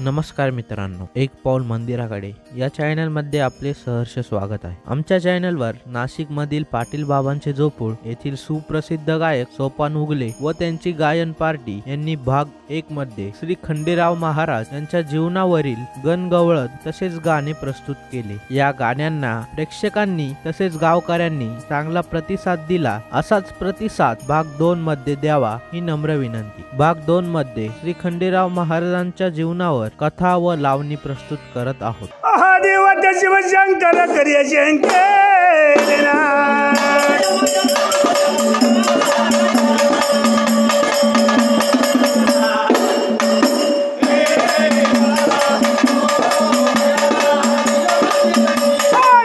नमस्कार मित्रांनो, एक पाऊल मंदिराकडे या चॅनल मध्ये आपले सहर्ष स्वागत आहे। आमच्या चॅनलवर नाशिक मधील पाटील बाबांचे जोपूर येथील सुप्रसिद्ध गायक सोपान उगले व त्यांची गायन पार्टी यांनी भाग 1 मध्ये श्री खंडेराव महाराज यांच्या जीवनावरील गणगवळण तसेच गाणे प्रस्तुत केले। या गाण्यांना प्रेक्षकांनी तसेच गावकऱ्यांनी चांगला प्रतिसाद दिला। असाच प्रतिसाद भाग 2 मध्ये द्यावा ही नम्र विनंती। भाग 2 मध्ये श्री खंडेराव महाराजांच्या जीवनावर कथा व लावणी प्रस्तुत करत आहोत। देवता शिवशंकर करिय शंकरना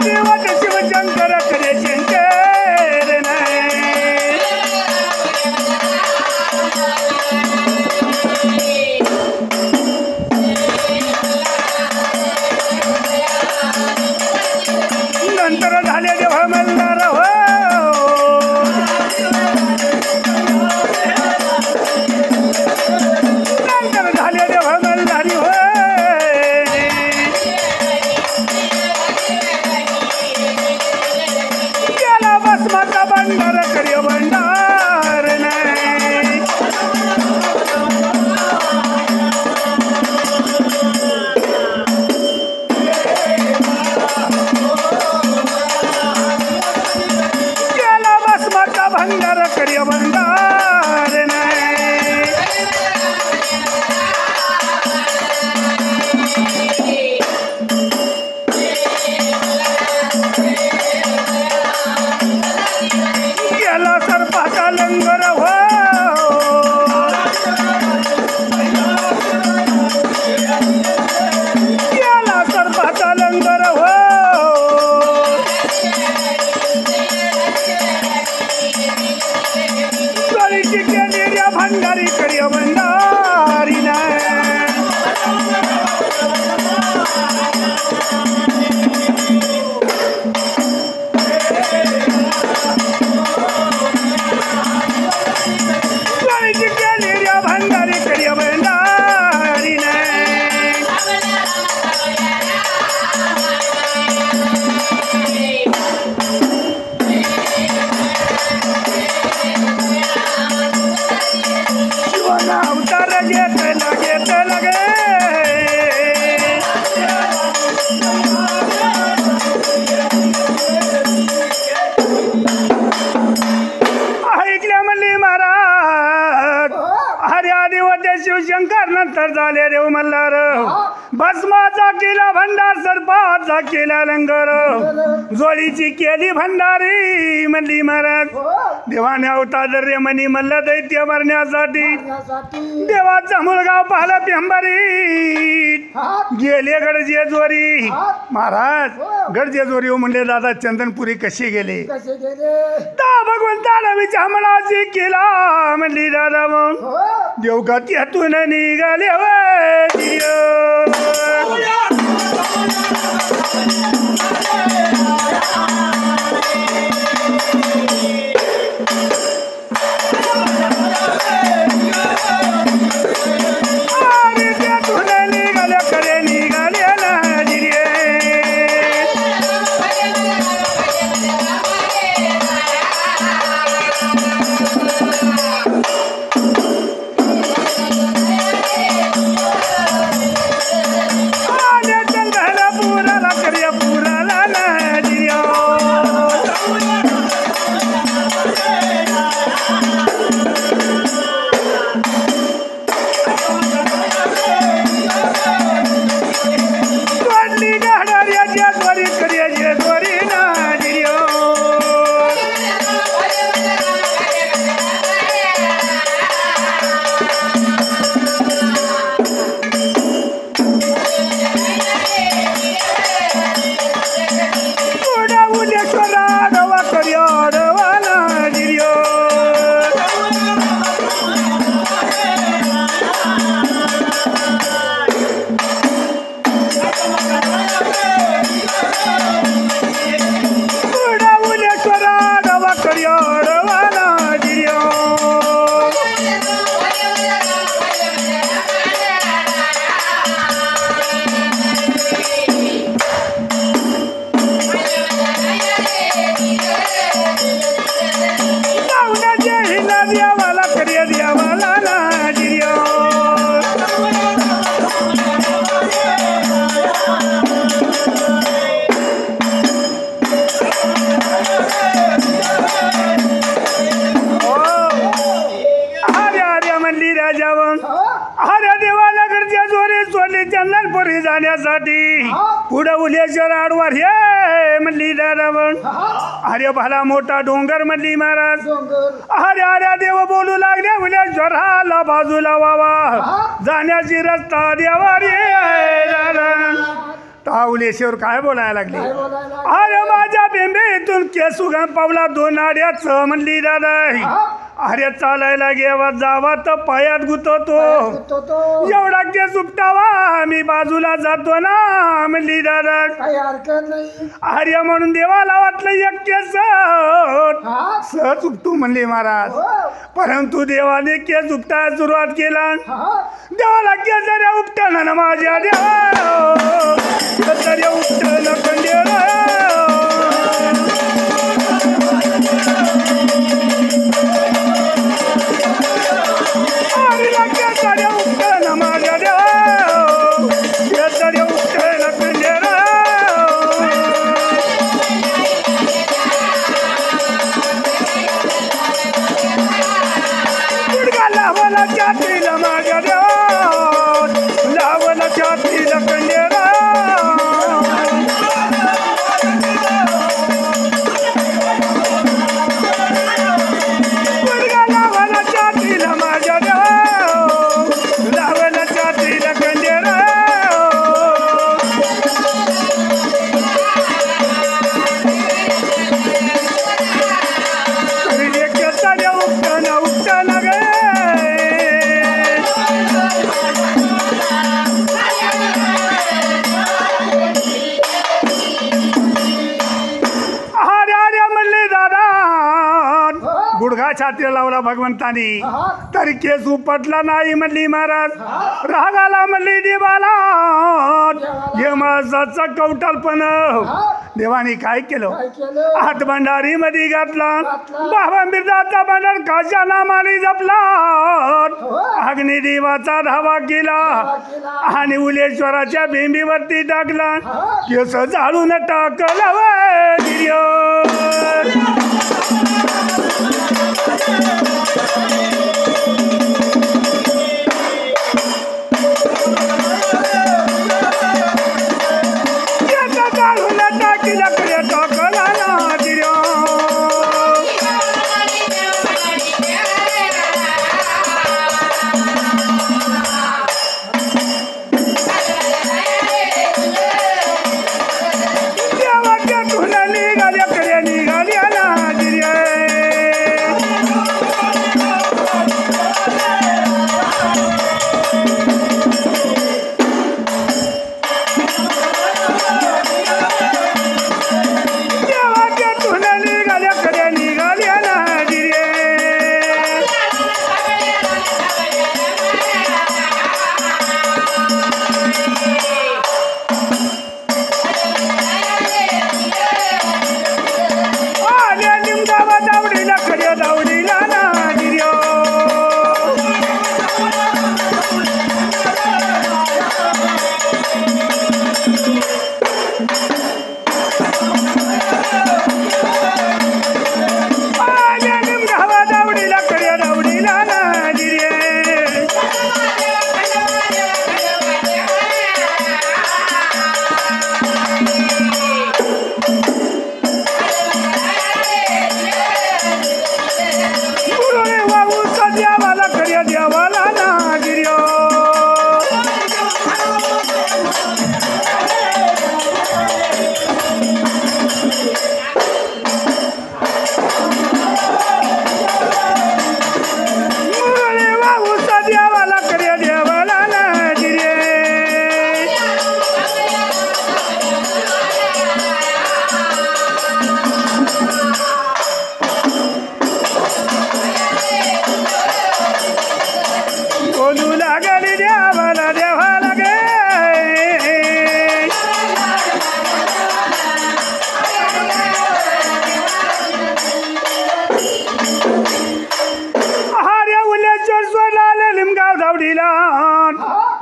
देवता शिवशंकर करिय शंकरना नंतर झाले जेव्हा मल्हार हो नंतर झाले जेव्हा मल्हारी हो गेला भस्माचा भंडार करिय भंडार नाही भंडार करिय भंडार नाही गेला सर्पाचा लंगर हो गेला सर्पाचा लंगर हो भंडारी करिय भंडारी भंडारी करिय भंडारी अवतार घेत लगे ऐकल्या म्हणली महाराज हरे आदिवते शिवशंकर नंतर झाले देव मल्हार भस्माचा केला भंडार सर्पाचा केला लंगर जोडीची केली भंडारी म्हणली महाराज देवाने अवतार रे मनी मल्ल दैत्य मारण्यासाठी देवाचा मुलगा पाहला पेंबरी गेले गडजेजोरी महाराज गडजेजोरी म्हणले दादा चंदनपुरी कशी गेले भगवंताला विचामणाची केला म्हणली दादा मग देवगती हातून निघाले करे निघाले म्हणली चंदनपुरी जाण्यासाठी पुढं उलेश्वर आडवार हे म्हणली दादावण अरे भला मोठा डोंगर म्हणली महाराज अरे अरे देव बोलू लागले उलेश्वराला बाजूला वावा जाण्याची रस्ता देवा रे दादा उलेश्वर काय बोलायला लागले अरे माझ्या बेंबीतून केसुगा पावला 2 आड्याचं म्हणली दादा अरे चालायला गेवा जावा तर पायात गुतवतो एवढा केस उपटावा मी बाजूला जातो ना म्हणली दादा अरे म्हणून देवाला वाटलं एक केस सहज उपटू म्हणली महाराज परंतु देवाने केस उपटायला सुरुवात केला देवाला केस रे उपटणं ना माझ्या देवा उपटणं कंडेला गुडघा छाती लावला भगवंतानी तरी केस उपटला नाही म्हणली महाराज रागाला म्हणली देवाला हे माझाचा कवटालपण देवानी काय केलं हात भंडारी मध्ये घातला बाबा मिर्जाचा भंडार काच्या नामाने जपला अग्नी देवाचा धावा केला आणि उलेश्वराच्या बेंबीवरती टाकला केस जाळून टाकला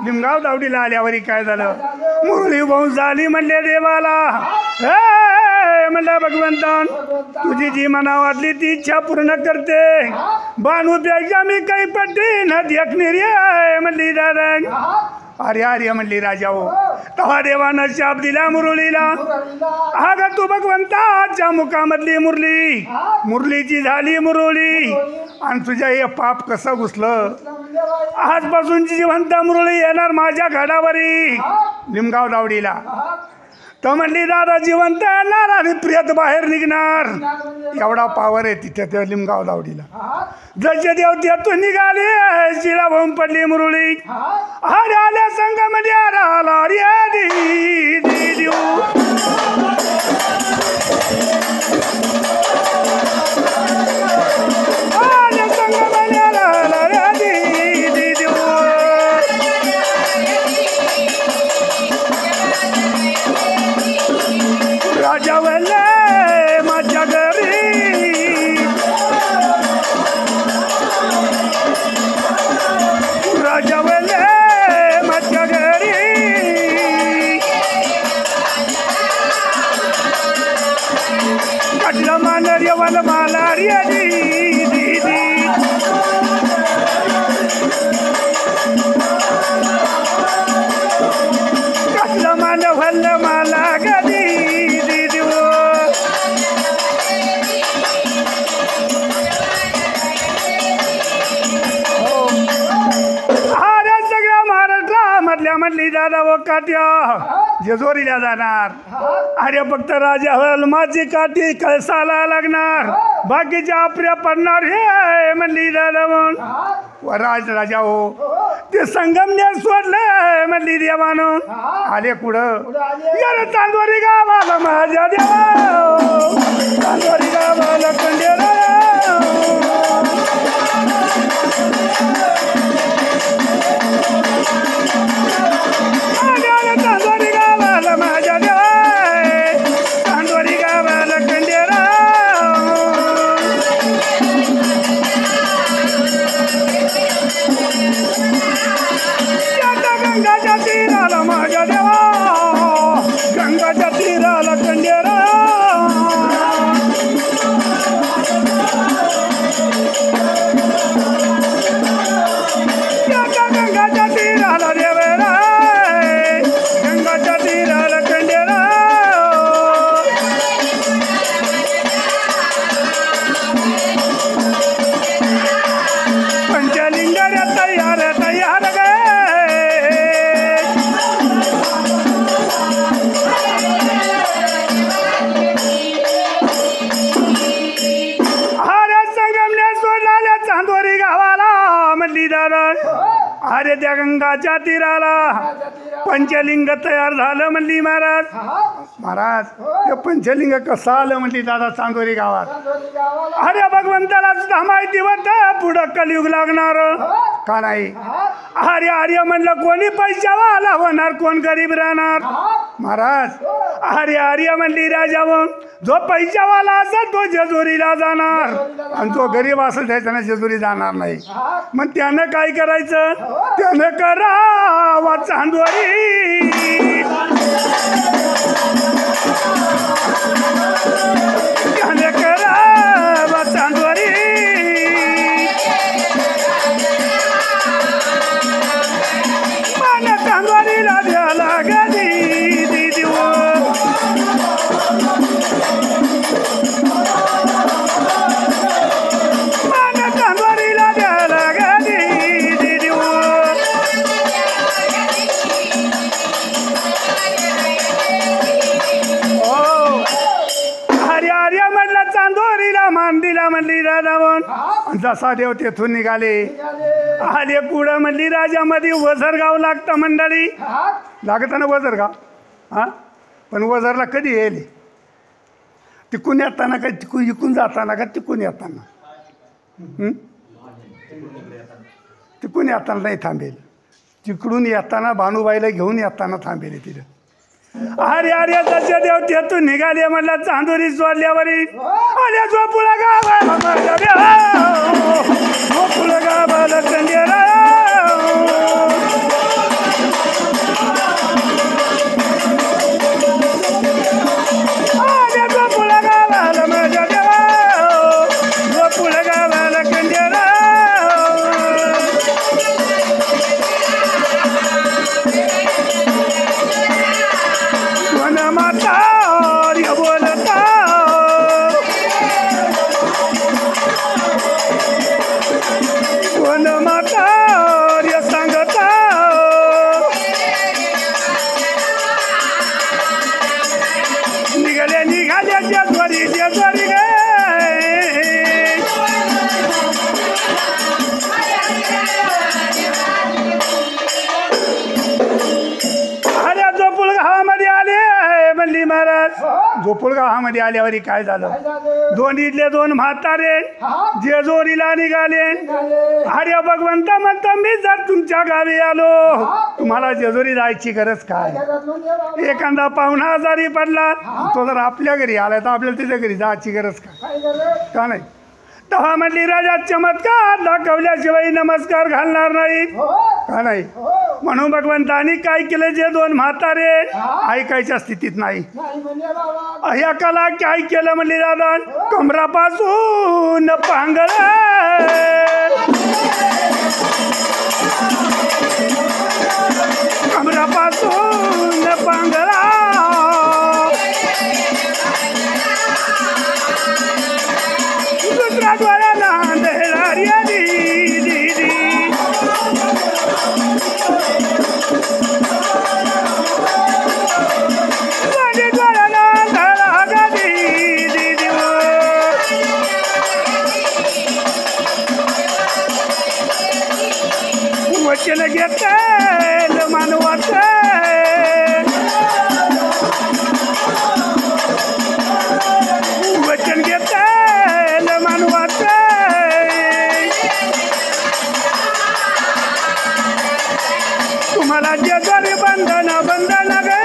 लिमगाव दावडीला आल्यावरी काय झालं मुरळी वंश झाली म्हणले देवाला म्हणलं भगवंतान तुझी जी मना वाटली ती इच्छा पूर्ण करते बाणूपेक्षा मी काही पट्टी न देखणी रे म्हणली दादा अरे अरे म्हणली राजा हो तवा देवानं शाप दिला मुरलीला. अगं तू भगवंताच्या मुखामधली मुरली, मुरलीची झाली मुरली आणि तुझ्या हे पाप कसं घुसलं. आजपासूनची जिवंत मुरली येणार माझ्या घडावरी लिमगाव दावडीला. तर म्हणली दादा जिवंत येणार आणि प्रियत बाहेर निघणार. एवढा पावर आहे तिथे त्या लिमगाव दावडीला. जसे देव त्यातून निघाले शिला होऊन पडली मुरळी. अरे आल्या संघामध्ये आला रे देऊ. आल्या संघामध्ये आला रे देऊ. राजा वल्ले माझ्या घरी राजा वल्ले माझ्या घरी कटलं मानर येवल मला रे दीदी. कटलं मान भल्लं मला गदी. म्हणली दादा व काट्या जेजोरीला जाणार. अरे फक्त राजा हलमाची काठी कळसाला लागणार, बाकीच्या आपल्या पडणार हे म्हणली दादा. म्हणून राजा हो ते संगमने सोडले म्हणली देवानं. आले कुठं यार चांदोरी गावाला माझ्या देवा, चांदोरी गावाला कंडेरा. चांदोरी गावाला माझ्या देवा, चांदोरी गावाला कंडेरा. गंगाच्या तीराला माझ्या देवा, गंगाच्या तीराला कंडेरा. गंगाच्या तीराला देवेरा, गंगाच्या तीराला कंडेरा. पंचलिंग रे तयार तयार गे. अरे संगमने सोडला चांदोरी गावाला म्हणली दादा. अरे त्या गंगाच्या तीराला पंचलिंग तयार झालं म्हणली महाराज. महाराज ते पंचलिंग कसं आलं म्हणली दादा चांदोरी गावात. अरे भगवंताला सुद्धा माहिती होत पुढं कलियुग लागणार का नाही. अरे आर्य म्हणलं कोणी पैशावाला होणार, कोण गरीब राहणार. महाराज अरे आर्य म्हणली राजा जो पैशावाला असेल तो जेजुरीला जाणार आणि जो गरीब असेल त्याच्यानं जेजुरी जाणार नाही. मग त्यानं काय करायचं, त्यानं करावा चांदोरी. त्यानं करावा चांदोरी. मन चांदोरीला द्याला गदी दिदी. मन चांदोरीला द्याला गदी दिदी. आर्य म्हटलं चांदोरीला मान दिला म्हणली दादा. म्हणून जसा देव तेथून निघाले आले पुढं म्हणली राजामध्ये वझरगाव लागतं मंडळी. लागतं ना वझरगाव. हां पण वझरला कधी येईल, तिकून येताना का तिकून इकून जाताना का तिकून येताना. तिकून येताना नाही थांबेल, तिकडून येताना भानुबाईला घेऊन येताना थांबेल तिथं. अरे अरे जसे देव तेथून निघाले म्हणलं चांदोरी सोडल्यावरी. अरे झोपुळा गावाला माझ्या देवा, झोपुळा गावाला कंडेरा. अरे झोपुळा गावाला माझ्या देवा, झोपुळा गावाला कंडेरा. जेजुरी गे अरे जोपूळ गावामध्ये आले म्हणली महाराज जोपूळ गावामध्ये आल्यावर काय झालं दोन्हीतले दोन म्हातारे जेजुरीला निघाले अरे भगवंता म्हणता मी जर तुमच्या गावी आलो तुम्हाला जेजुरी जायची गरज काय एखादा पाहुणा आजारी पडला तो जर आपल्या घरी आला तर आपल्याला त्याच्या घरी जायची गरज का नाही तेव्हा म्हणली राजा चमत्कार दाखवल्याशिवाय नमस्कार घालणार नाही का नाही म्हणून भगवंतानी काय केलं जे दोन म्हातारे ऐकायच्या स्थितीत नाही ह्या कला काय केलं म्हणली दादा कमरापासून पांगळ कमरापासून पांगळा दुसरा डोळा नांदेणारी दीदी माझे डोळा नांदळा गा दीदी वचन घेतल मानवाच वचन घेतल मानवाच तुम्हाला जेजुरी बंधन बंधन गे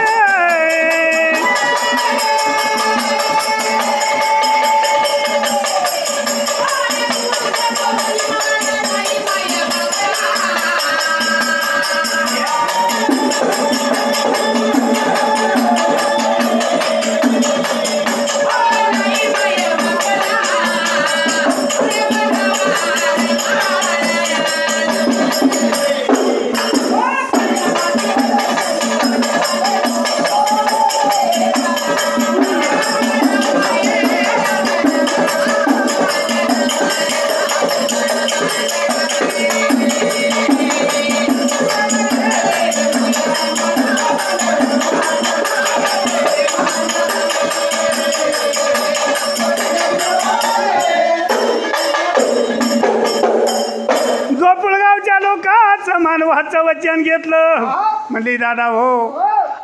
मानवाचं वचन घेतलं म्हणली दादा हो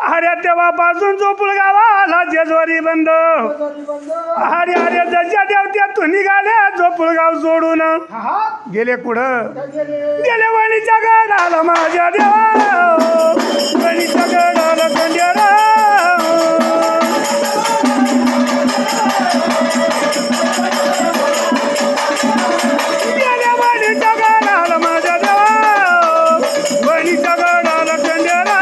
अरे तेव्हापासून जोपूळ गावाला जेजुरी बंद अरे अरे जशा देवत्यातून निघाले जोपूळ गाव सोडून गेले कुठं गेले वणीच्या गडाला माझ्या देवा वणीच्या गडाला कंड्याला गेले वणीच्या गडाला माझ्या देवा वणीच्या गडाला कंड्याला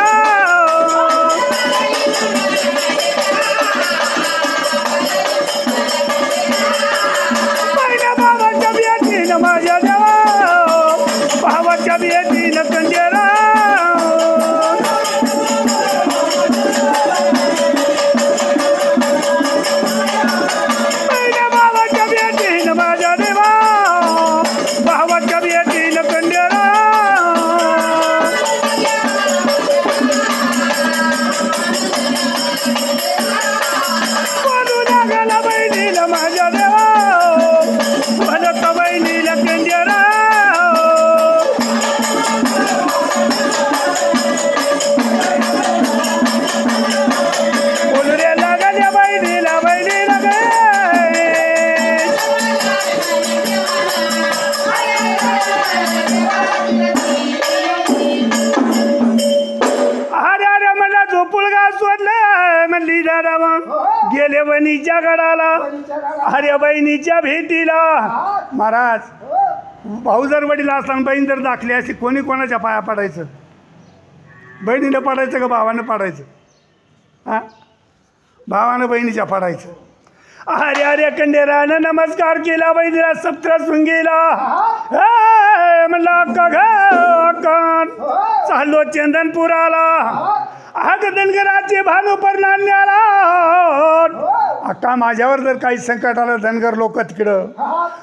पहिल्या भावाच्या बियातीनं माझ्या देवा भावाच्या बियातीनं कंड्याला पहिल्या भावाच्या बियातीनं माझ्या देवा भावाच्या बियातीनं कंड्याला बोलू लागला बहिणीला माझ्या देवा भलत बहिणीला कंड्याला बोलू रे लागल्या बहिणीला बहिणीला गे अरे अरे मला झोपूळ गाव सोडलं म्हणली दादा मग गेले बहिणीच्या गडाला अरे बहिणीच्या भेटीला महाराज भाऊ जर वडील असताना बहीण जर दाखली अशी कोणी कोणाच्या पाया पडायचं बहिणीनं पडायचं का भावानं पडायचं हा भावानं बहिणीच्या पडायचं अरे अरे कंडेरानं नमस्कार केला बहिणीला सप्तशृंगीला म्हणला अक्का घन चाललो चंदनपुराला धनगराचे भानू परनान्याला आता माझ्यावर जर काही संकट आलं धनगर लोक तिकडं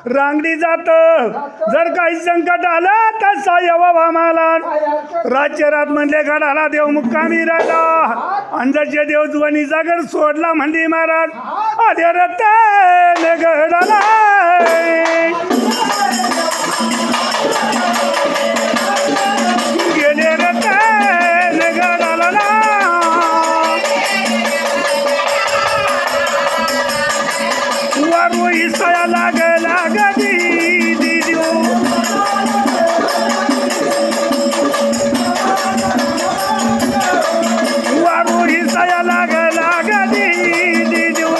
रांगडी जात जर काही संकट आलं तर साय बाबा मला राज्य रात म्हणले गडाला देव मुक्कामी राहिला अंजचे देव जुवानी जागर सोडला म्हणली महाराज आधे रत्न गडाला गेले रत्न गडाला वारू हिसाया लागला गदी दिदू वारू हिसाया लागला गदी दिदू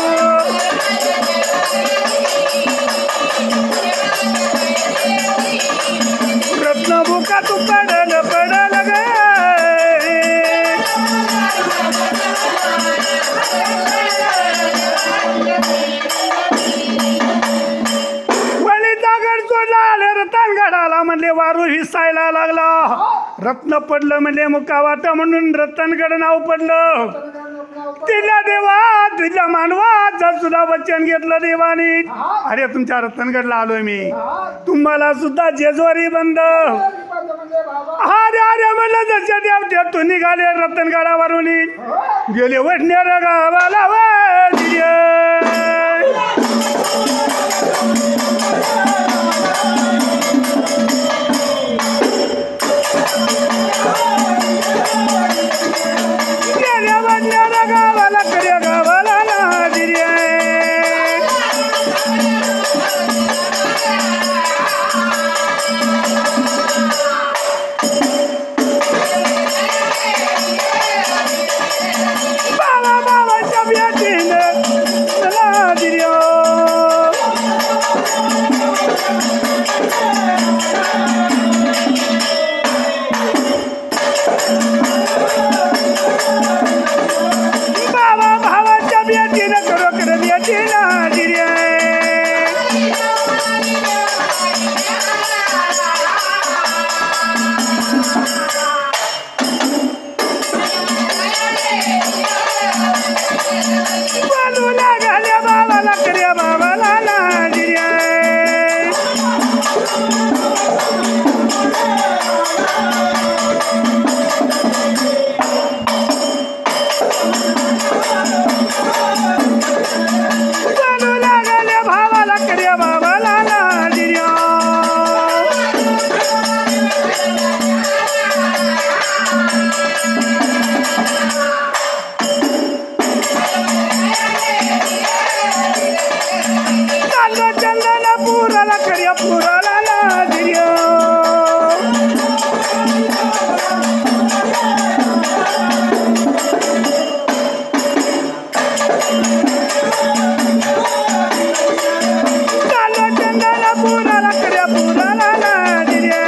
रत्न बुका तू पडल पडल ग रतनगडाला म्हणले वारू हिसायला लागला रत्न पडलं म्हणले मुका वाट म्हणून रतनगड नाव पडलं तिला देवा तुझ्या मानवा सुद्धा वचन घेतलं देवानी अरे तुमच्या रतनगडला आलोय मी तुम्हाला सुद्धा जेजवारी बंद अरे अरे म्हणलं जसे देव ते तू निघाले रतनगडावरून गेले वडनेर गावाला गावाला कर्या गावाला बाबा बाबाच्या भेटीनं बाबा भावाच्या भेटीनं खरोखर भेटीनं दिल्या बालू लागल्या बाबाला कर्या बाबाला दिल्या बालू लागल्या भावाला कर्या बाबाला दिल्या चाललो चंदना पुराला कर्या पुराला दिल्या चाललो चंदना पुराला कर्या पुराला दिल्या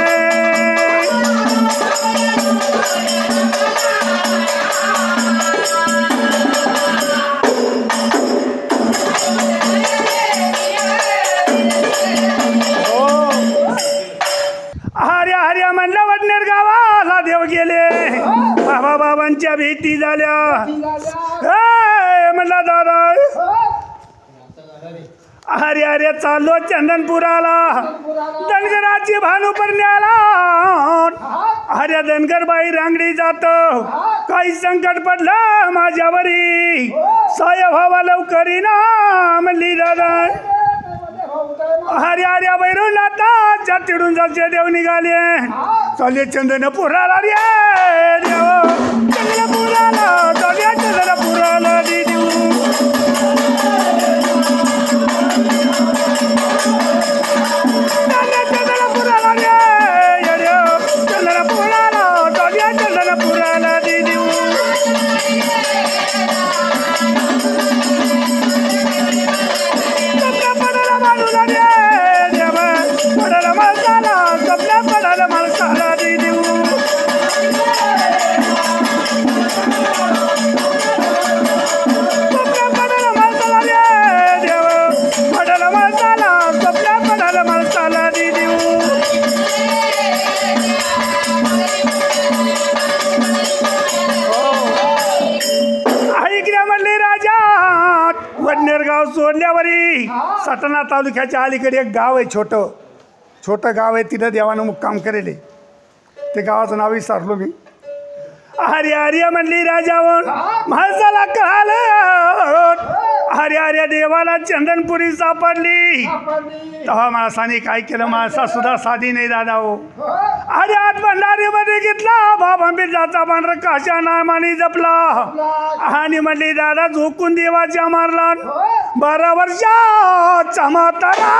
हर्या हर्या म्हणलं वडनेर गावाला देव गेले बाबा बाबांच्या भेटी झाल्या म्हणला दादा अरे अरे चाललो चंदनपुराला धनगराची भानुपर्ण्याला अरे धनगरबाई रांगडी जात काही संकट पडलं माझ्यावरी साय व्हावा लवकरी ना म्हणली दादा अरे अरे बैरुनाथाच्या तिडून जायचे देव निघाले चाले चंदनपुराला रे देव चंदनपुराला चाले चंदनपुराला देऊ चंदनपुराला रे देव चंदनपुराला चाले चंदनपुराला देऊ पडायला बाजूला रे देव पडायला माणसाला स्वप्न पडायला माणसाला देऊ गाव सोडल्यावरी सटाणा तालुक्याच्या अलीकडे एक गाव आहे, छोटं गाव आहे. तिथं देवानं मुक्काम करेले. ते गावाचं नाव विसरलो मी. हरी हरी म्हणली राजावर माणसाला कळालं. हरी हरी देवाला चंदनपुरी सापडली. तेव्हा माणसाने काय केलं, माणसा सुद्धा साधी नाही दादा हो. अरे आत भंडारीमध्ये घेतला बाबा बिरजाचा पांढरा काशा नामाने जपला आणि म्हणली दादा झोकून देवाच्या मारला. 12 वर्षाचा म्हातारा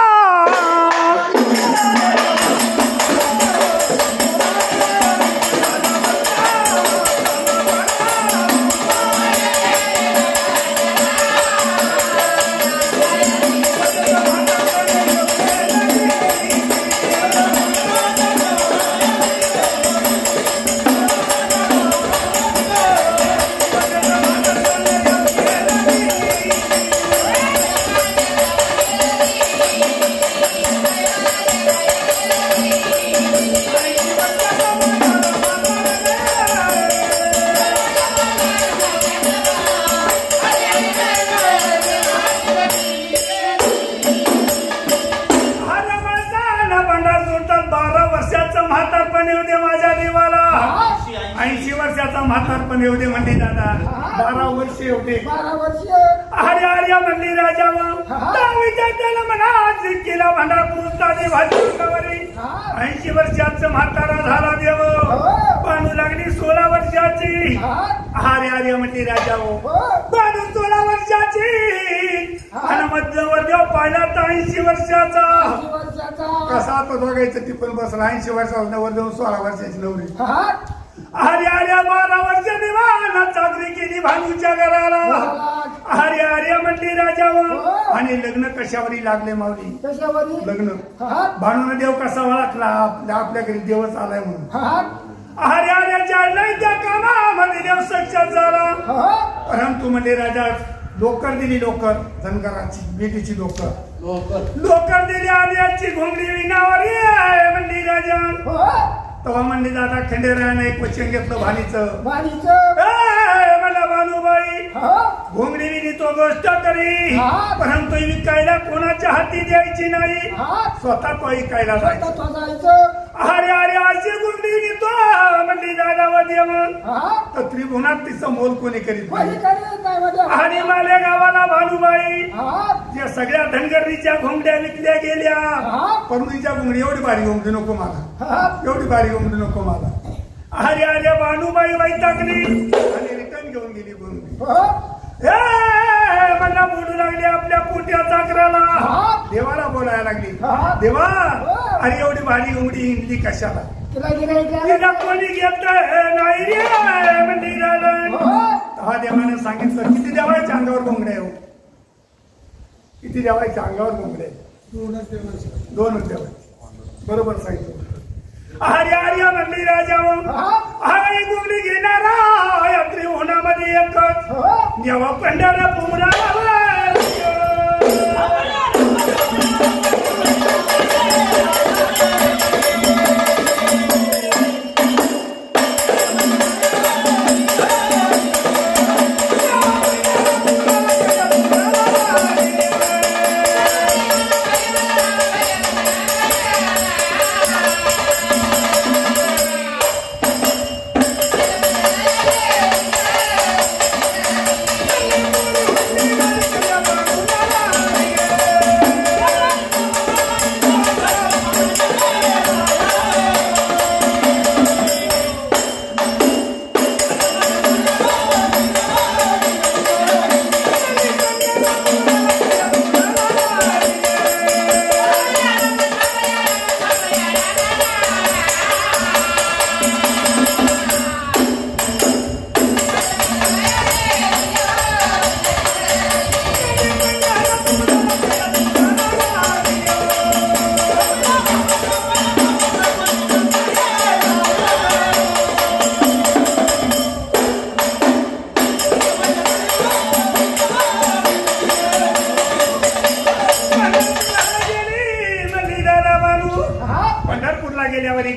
म्हातारपण येऊ दे म्हणली दादा. 12 वर्ष येऊ दे. हरी हरी म्हणली राजा त्याला म्हणा केला भांडार पुरुषा देवाची 80 वर्षाचं म्हातारा झाला देव. बांधू लागली 16 वर्षाची. हरी हरी म्हणली राजा बांधू 16 वर्षाची आणि मध्यवर देव पाहिला तर 80 वर्षाचा. कसा आता दोघायचं टिपण बसला. 80 वर्षाचा नवर देऊन 16 वर्षाची नवरी. हरी हरी 12 वर्ष देवाना चाकरी केली भानूच्या घराला. हरी हरी म्हणली राजा आणि लग्न कशावरी लागले माऊली. लग्न भानून देव कसा ओळखला आपल्या घरी देवच आलाय म्हणून. हरी हऱ्याच्या नाही त्या कामामध्ये देव सक्षम झाला. परंतु म्हणले राजा लोकर दिली, लोकर धनगराची बेटीची लोकर दिली आणि याची घोंगडी विनावारी आहे म्हणली राजा. तेव्हा म्हणली दादा खंडेरायानं एक वचन घेतलं भानीचं. मला भानूबाई घोंगडी विनी तो गोष्ट करी, परंतु विकायला कोणाच्या हाती द्यायची नाही, स्वतः तो विकायला जायचं. अरे अरे अशी घोंगडी वितो म्हणली दादा देवन तर त्रिभुवनात तिचं मोल कोणी करीत नाही. आणि माझ्या गावाला भानूबाई या सगळ्या धनगरीच्या घोंगड्या विकल्या गेल्या. परंतुच्या घोंगडी एवढी भारी घोंगडी नको मला, एवढी भारी घोंगडी नको मला. अरे अरे भानूबाई वैतागली आणि रिटर्न घेऊन गेली घोंगडी. मला बोलू लागली आपल्या पोट्या चाकराला. देवाला बोलायला लागली, देवा अरे एवढी भारी घोंगडी हिंडली कशाला, तिला कोणी घेत नाही रे म्हणली दादा. हा देवाने सांगितलं किती देवाच्या अंगावर घोंगड्या हो, किती देवाच्या अंगावर घोंगड्या, 2च देवाचे. बरोबर सांगितलं. अरे अरे म्हणली राजा अरे घोंगडी घेणारा यात्री होण्यामध्ये एकच देवा पंढरा पुरा.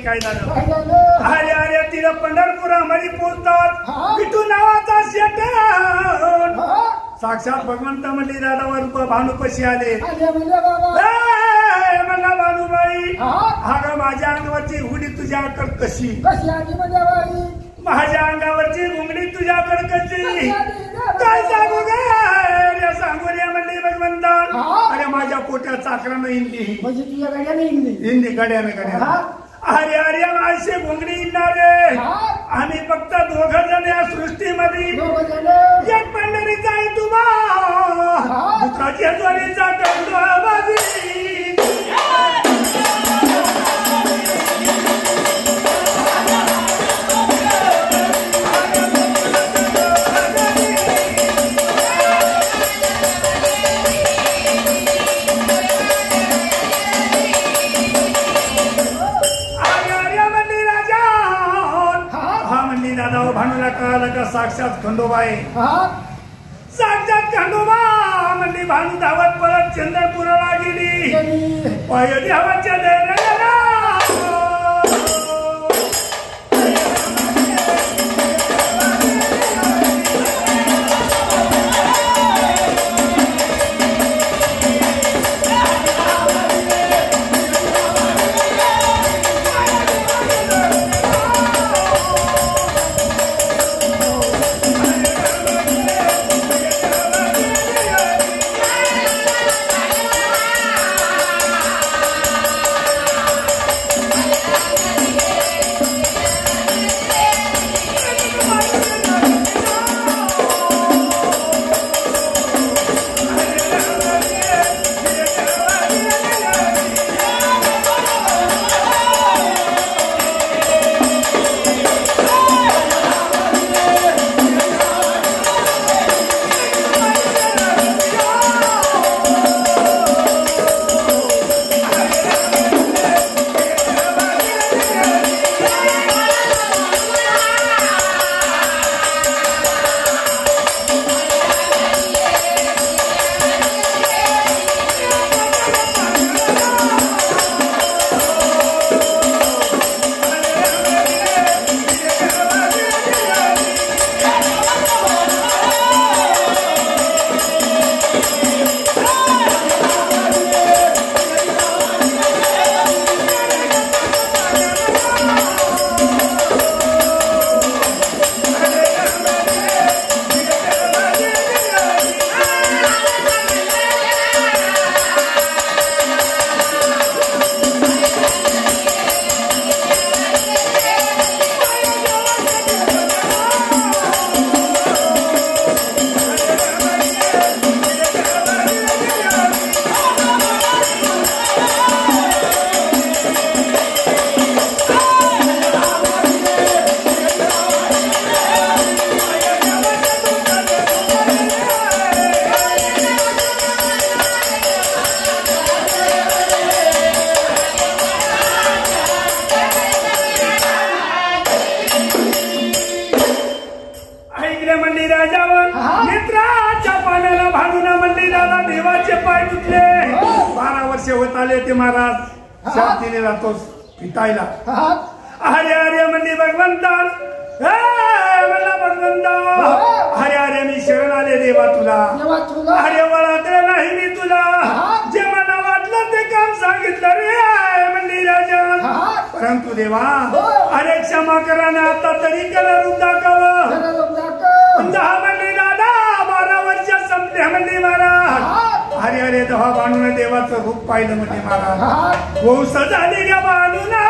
काय झालं. अरे अरे तिला पंढरपुरामध्ये पोहोचतात विठू नावाचा शेट साक्षात भगवंत म्हणली दादावर रूप भानुपशी आले. आले म्हणजे बाबा म्हणला भानुबाई हा अगं माझ्या अंगावरची हुडी तुझ्याकडे कशी, कशी आली म्हणजे बाई माझ्या अंगावरची घुंगडी तुझ्याकडे कशी, कशी आली ग काय बाई? सांगू गे सांगू रे म्हणली भगवंता. हा. अरे माझ्या पोट्या चाकरानं इंडली म्हणजे तुझ्या गाड्याने इंगली इंडी गड्यानं गड्या. हा अरे अरे असे घुंगडी इंडणारे हा आम्ही फक्त दोघ जण या सृष्टीमध्ये. दोघं जण एक पंढरीचा आहे तुम्हा हा. दुसराच्या जोडीचा कंडोबाजी. भानुला कळालं का साक्षात खंडोबा आहे. हा साक्षात खंडोबा म्हणली. भानू धावत परत चंद्रपुराला गेली. गेली. पाय देवाच्या दर्शनाला. होत आले ते महाराज शांतीने राहतोस पितायला. अरे अरे म्हणली भगवंता म्हणला भगवंता अरे अरे मी शरण आले देवा तुला. अरे वळखलं नाही मी तुला. जे मला वाटलं ते काम सांगितलं रे म्हणली राजा. परंतु देवा अरे क्षमा करा ना आता तरी कला रूप दाखव. 10 म्हणली दादा 12 वर्ष संपले म्हणली महाराज. अरे अरे तेव्हा बाणून देवाचं रूप पाहिलं म्हणजे महाराज. वंश झाली रे बाणूना.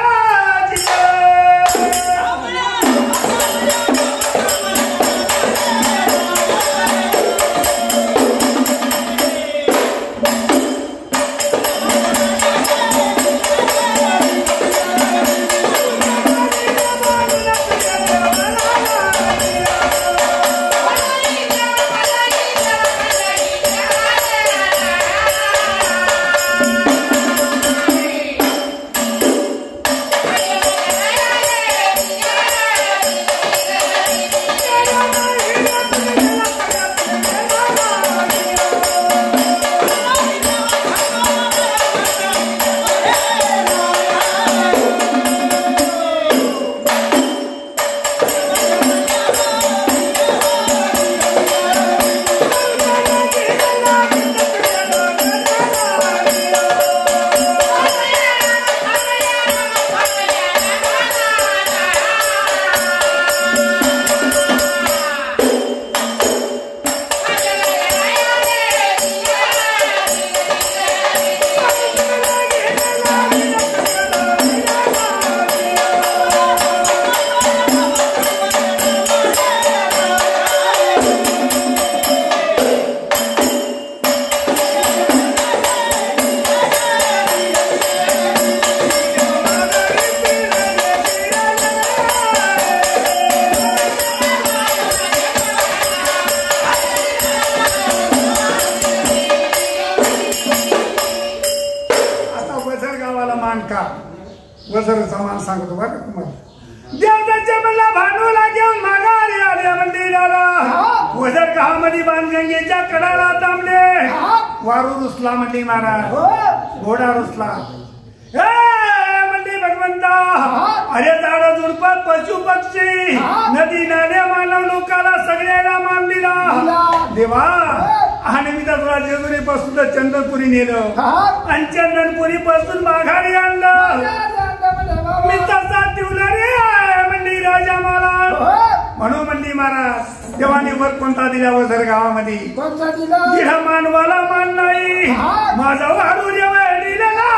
वजर समान सांगतो बरं का तुम्हाला देवताच्या मला भांडूला घेऊन माघारी आल्या मंदिराला वजर गावामध्ये बाणगंगेच्या कडाला थांबले वारू रुसला मंडी महाराज घोडा रुसला मंडी भगवंता अरे झाड झुडप पशु पक्षी नदी नाल्या मानव लोकाला सगळ्याला मान दिला देवा आणि मी तुला जेजुरी पासून चंद्रपुरी नेलं आणि चंदनपुरी पासून माघारी आणलं मी तसा ठेवला रे मंडी राजा महाराज म्हणून मंडी महाराज देवाने वर कोणता दिला वजर गावामध्ये दिला मानवाला मान नाही माझा वाढू देवा दिलेला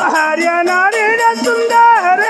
हरियाणा रे सुंदर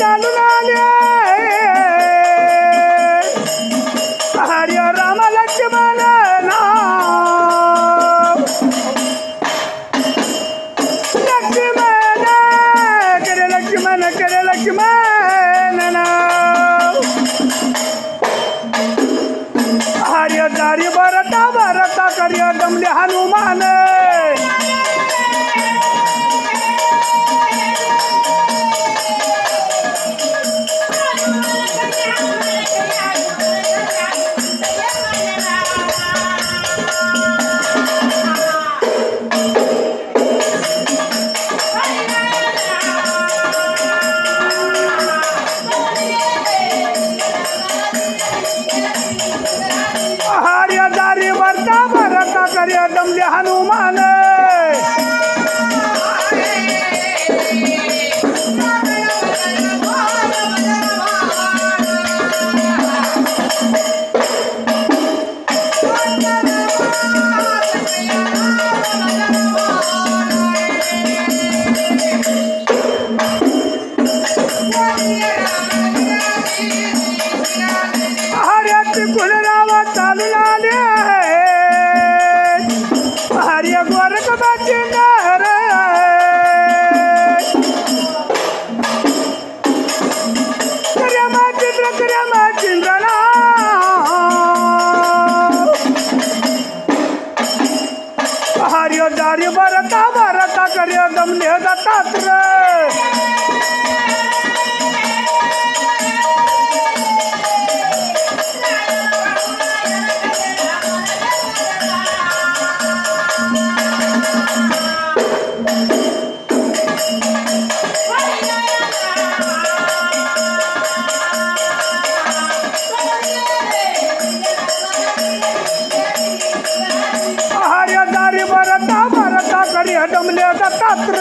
चालून आले हरिया राम लक्ष्मण लक्ष्मण करे लक्ष्मण हरिया दारी भरता भरता करिया दमले हनुमान करिया दमले हनुमान हरिया कुलरावा चालू आले हरिया गोरख बचिनार कर्या माचिंद्रना हरिया दारी भरता भरता कर्या दमले दत्तात्र भरता भरता करिया दमले दत्तात्र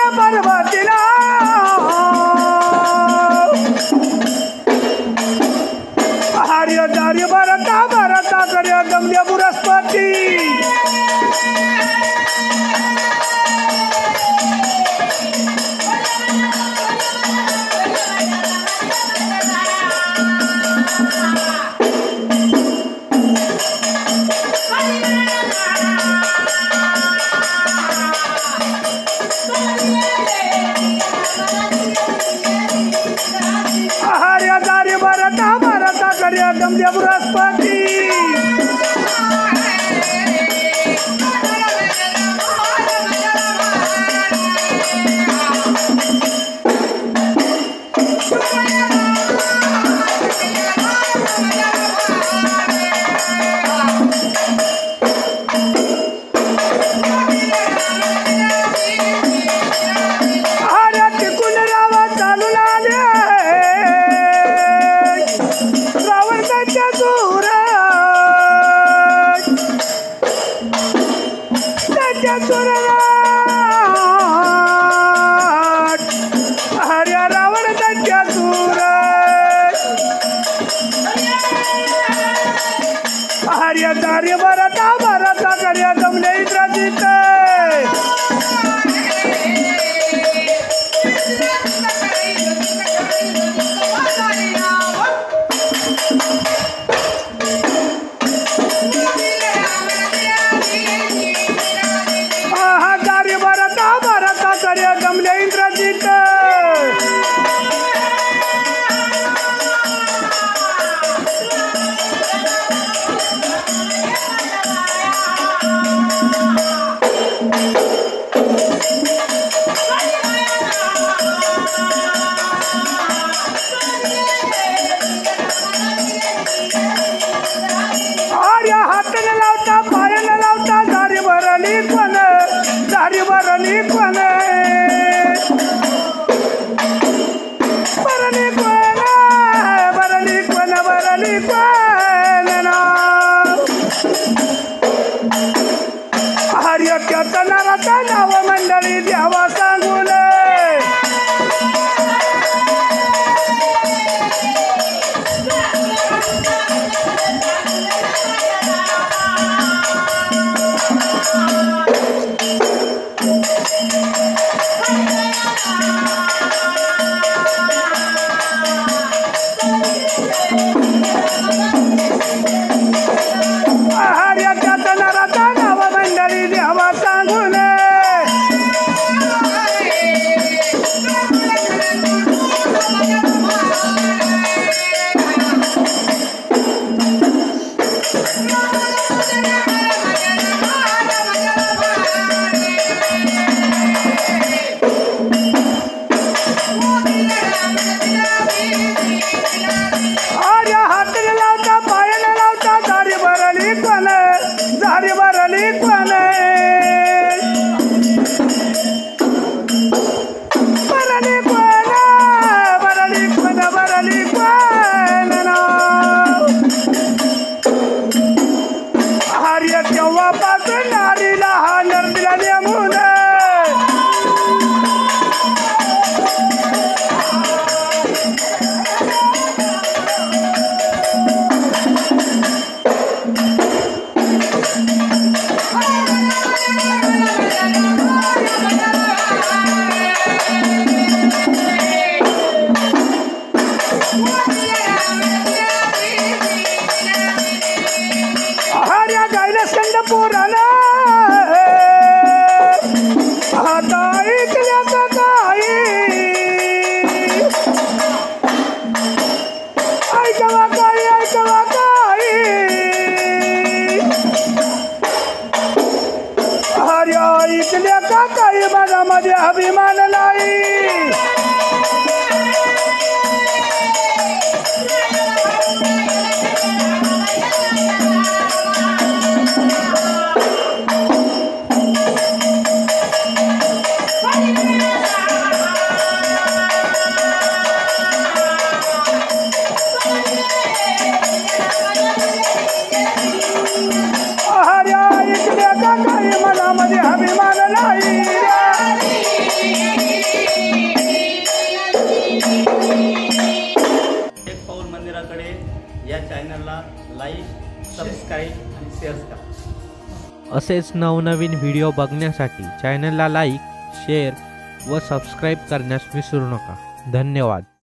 पार्वतीला हरिया दारी भरता भरता कर्या दमले बृहस्पती हरिया दारी भरता भरता कर्या दमले बृहस्पती हरिया रावण दत्या सूर हरिया दारी भरता भरता कर्या दमले इंद्रजित दारी भरता भरता कर्या दमले इंद्रजित हातने लावता हरियक्याचं नाराचं नाव मंडळी द्यावा सांगून हरियक्याचं नाराचं नाव मंडळी द्यावा सांगून अरे हातरी लावता पायाने लावता दारी भरली कोण दारी भरली कोण भरली कोण भरली कोण भरली कोण हरिय तेव्हापासून नारीला हा नर्दीला नेमून हर्या गायला संड पोराला आता ऐकल्याचं काही ऐकवा काही ऐकवा काही हर्या ऐकल्या का काही मनामध्ये अभिमान नाही हर्या ऐकल्या का काही मनामध्ये अभिमान नाही एक पाऊल मंदिराकडे या चॅनलला लाईक सबस्क्राईब आणि शेअर करा. असेच नवनवीन व्हिडिओ बघण्यासाठी चॅनलला लाईक शेअर व सबस्क्राईब करण्यास विसरू नका. धन्यवाद.